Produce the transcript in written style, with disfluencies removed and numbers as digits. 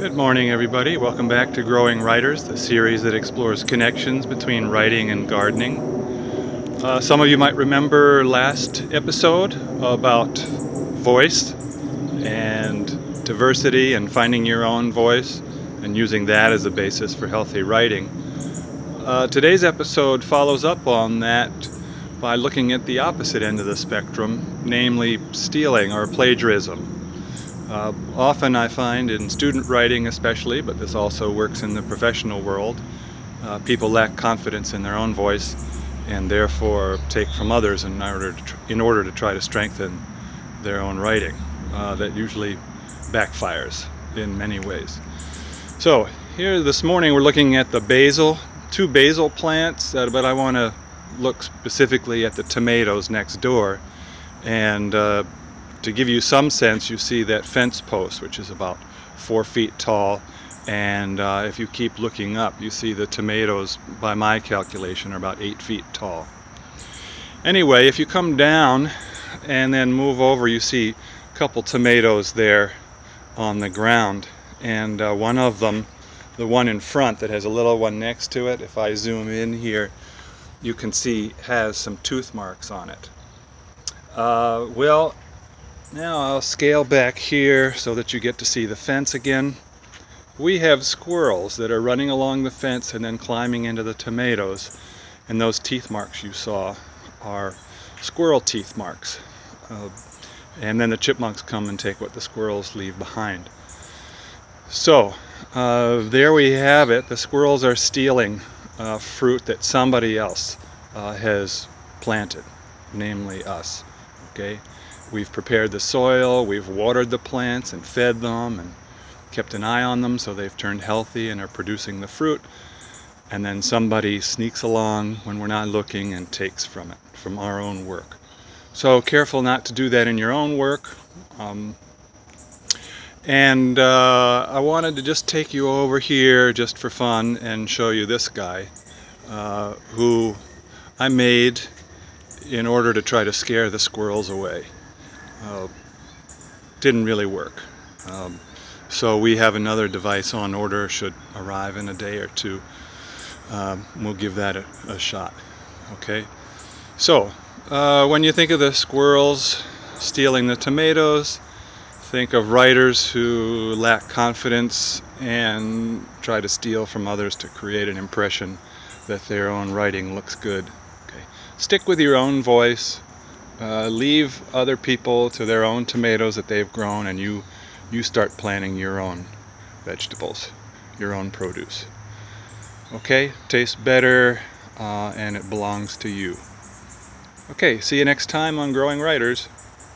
Good morning, everybody. Welcome back to Growing Writers, the series that explores connections between writing and gardening. Some of you might remember last episode about voice and diversity and finding your own voice and using that as a basis for healthy writing. Today's episode follows up on that by looking at the opposite end of the spectrum, namely stealing or plagiarism. Often I find in student writing especially, but this also works in the professional world, people lack confidence in their own voice and therefore take from others in order to try to strengthen their own writing. That usually backfires in many ways. So here this morning we're looking at the two basil plants, but I want to look specifically at the tomatoes next door. And to give you some sense, you see that fence post, which is about 4 feet tall, and if you keep looking up, you see the tomatoes, by my calculation, are about 8 feet tall. Anyway, if you come down and then move over, you see a couple tomatoes there on the ground, and one of them, the one in front that has a little one next to it, if I zoom in here, you can see has some tooth marks on it. Well, now I'll scale back here so that you get to see the fence again. We have squirrels that are running along the fence and then climbing into the tomatoes, and those teeth marks you saw are squirrel teeth marks. And then the chipmunks come and take what the squirrels leave behind. So there we have it. The squirrels are stealing fruit that somebody else has planted, namely us. Okay? We've prepared the soil, we've watered the plants and fed them and kept an eye on them so they've turned healthy and are producing the fruit, and then somebody sneaks along when we're not looking and takes from it, from our own work. So careful not to do that in your own work. I wanted to just take you over here just for fun and show you this guy who I made in order to try to scare the squirrels away. Didn't really work. So we have another device on order, should arrive in a day or two. We'll give that a shot. Okay. So when you think of the squirrels stealing the tomatoes, think of writers who lack confidence and try to steal from others to create an impression that their own writing looks good. Okay. Stick with your own voice. Leave other people to their own tomatoes that they've grown, and you start planting your own vegetables, your own produce. Okay, tastes better, and it belongs to you. Okay, see you next time on Growing Writers.